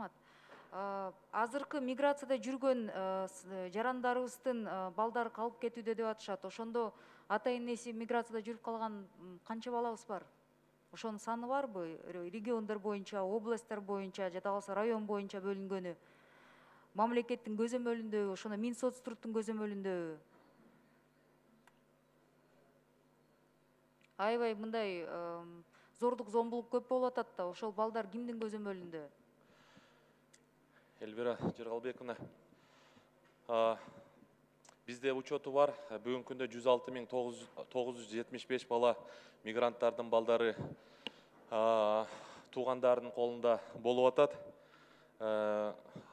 Рахмат. Азыркы миграцияда жүргөн жарандарыбыздын балдары калып кетүүдө деп атышат. Ошондо ата энеси миграцияда жүрүп калган канча балабыз бар? Ошонун саны барбы? Региондор боюнча, областтар боюнча, жада калса район боюнча бөлүнгөнү? Мамлекеттин көзөмөлүндөбү, ошондо Минсоцтруктун көзөмөлүндөбү? Аябай мындай зордук зомбулук көп болуп атат да, ошол балдар кимдин көзөмөлүндө? Эльвира Жыргалбековна, бизде учету бар, бүгүнкү күндө 106.975 бала мигранттардын балдары туугандарынын колунда болуп атат.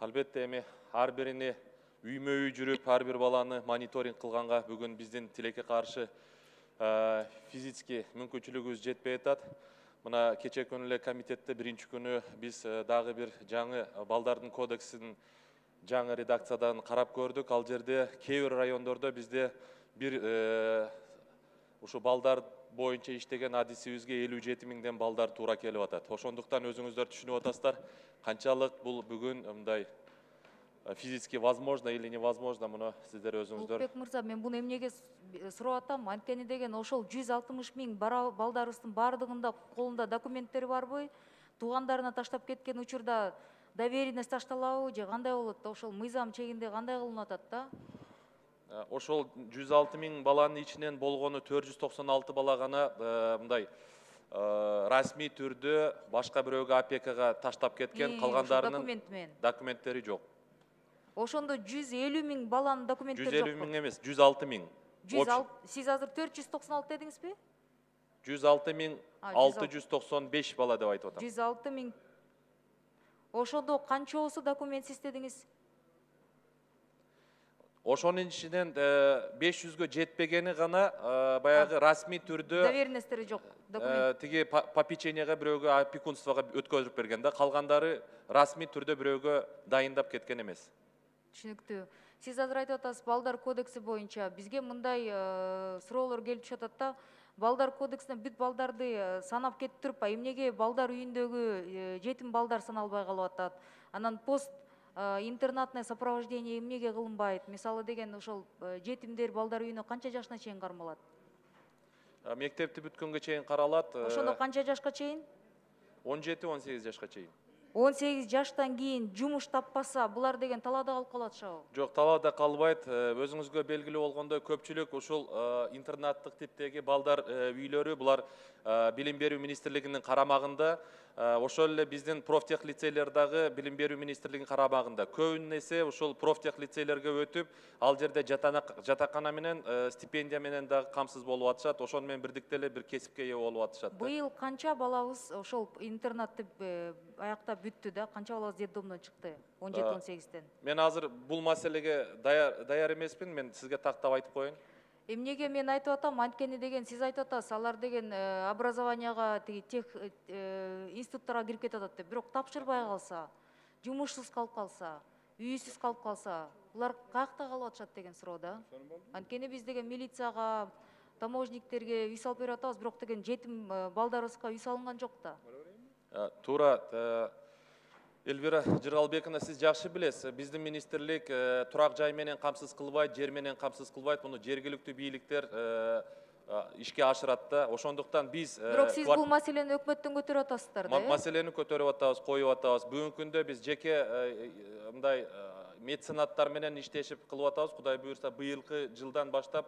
Албетте эми ар бирине үймө үй жүрүп, ар бир баланы мониторинг кылганга бүгүн биздин тилекке каршы физически мүмкүнчүлүгүбүз жетпей атат. Мына кече күнү эле комитетте биринчи күнү биз дагы бир жаңы балдардын кодексин жаңы редакциядан карап көрдүк. Ал жерде кээ бир райондордо бизде бир ушу балдар боюнча иштеген адисибизге 57.000 балдар туура келип атат. Ошондуктан өзүңүздөр түшүнүп атасыздар, канчалык бул бүгүн мындай физически возможно или невозможно, муну сиздер өзүңүздөр. Улукбек мырза, мен буну эмнеге сурап атам? Анткени деген ошол 160.000 балдарыбыздын баардыгында колунда документтери барбы? Туугандарына таштап кеткен учурда доверенность ташталабы же кандай болот да? Ошол мыйзам чегинде кандай кылынып атат да? Ошол 106.000 баланын ичинен болгону 496 бала гана мындай расмий түрдө башка бирөөгө опекага таштап кеткен, калгандарынын документтери жок. Ошондо 150.000 баланын документтери жок. 150.000 эмес, 106.000. Сиз азыр 496 дедиңизби? 106.695 бала деп айтып атам. 106.000. Ошондо канчоосу документсиз дедиңиз? Ошонун ичинен 500гө жетпегени гана баягы расмий түрдө доверенностьтери жок. Тиги попеченияга бирөөгө опекунствого өткөзүп берген да, калгандары расмий түрдө бирөөгө дайындап кеткен эмес. Түшүнүктүү. Сиз азыр айтып атасыз, балдар кодекси боюнча бизге мындай суроолор келип түшүп атат да, балдар кодексине бүт балдарды санап кетип туруп, эмнеге балдар үйүндөгү жетим балдар саналбай калып атат? Анан пост интернатное сопровождение эмнеге кылынбайт? Мисалы деген ошол жетимдер балдар үйүнө канча жашына чейин кармалат? Мектепти бүткөнгө чейин каралат. Ошондо канча жашка чейин? 17-18 жашка чейин. 18 жаштан кийин жумуш таппаса, булар деген талаада калып калат шабы? Жок, талаада калбайт. Өзүңүзгө белгилүү болгондой, көпчүлүк ушул интернаттык типтеги балдар үйлөрү булар билим берүү министрлигинин карамагында, ошол эле биздин профтех лицейлер дагы билим берүү министрлигинин карамагында. Көбүнүн эсе ушул профтех лицейлерге өтүп, ал жерде жатакана менен, стипендия менен дагы камсыз болуп атышат. Ошону менен бирдикте эле бир кесипке ээ болуп атышат. Быйыл канча балабыз ошол интернатты аяктап бүттү да? Канча балабыз детдомдон чыкты? 17-18-тен. Мен азыр бул маселеге даяр эмесмин, мен сизге тактап айтып коеюн. Эмнеге мен айтып атам? Анткени деген сиз айтып атасыз, алар деген образованияга, тиги тех институттарга кирип кетип атат деп. Бирок тапшырбай калса, жумушсуз калып калса, үйсүз калып калса, булар каякта калып атышат деген суроо да. Анткени биз деген милицияга, таможниктерге үй салып берип атабыз, бирок деген жетим балдарыбызга үй салынган жок да. Туура. Эльвира Жыргалбековна, сиз жакшы билесиз, биздин министрлик турак жай менен камсыз кылбайт, жер менен камсыз кылбайт, муну жергиликтүү бийликтер ишке ашырат да. Ошондуктан биз Бирок сиз бул маселени өкмөттөн көтөрүп атасыздар да. Маселени көтөрүп атабыз, коюп атабыз. Бүгүнкү күндө биз жеке мындай меценаттар менен иштешип кылып атабыз. Кудай буюрса, быйылкы жылдан баштап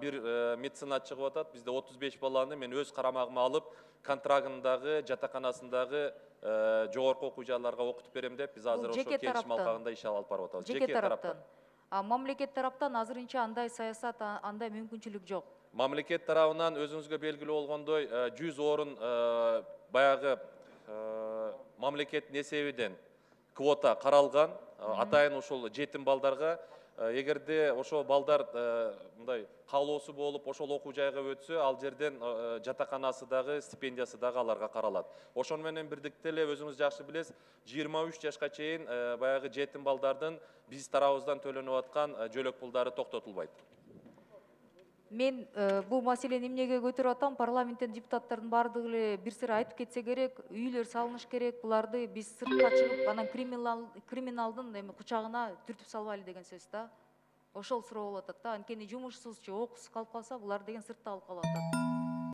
бир меценат чыгып атат. Бизде 35 баланы мен өз карамагыма алып, контрагындагы, жатаканасындагы жогорку окуу жайларга окутуп берем деп, биз азыр ошо келишим алкагында иш алып барып атабыз. Жеке тараптан. Мамлекет тараптан азырынча андай саясат, андай мүмкүнчүлүк жок. Мамлекет тарабынан өзүңүзгө белгилүү болгондой 100 орун баягы мамлекеттин эсебинен квота каралган. Атайын ушул жетим балдарга, эгерде ошол балдар мындай каалоосу болуп, ошол окуу жайга өтсө, ал жерден жатаканасы дагы, стипендиясы дагы аларга каралат. Ошону менен бирдикте эле өзүңүз жакшы билесиз, 23 жашка чейин баягы жетим балдардын биз тарабыбыздан төлөнүп аткан жөлөк пулдары токтотулбайт. Мен бул маселени эмнеге көтөрүп атам? Парламенттен депутаттардын баардыгы эле бир сыйра айтып кетсе керек, үйлөр салыныш керек, буларды биз сыртка чыгып анан криминалдын эми кучагына түртүп салбайлы деген сөз да. Ошол суроо болуп атат да. Анткени жумушсуз же окуусуз калып калса, булар деген сыртта калып атат.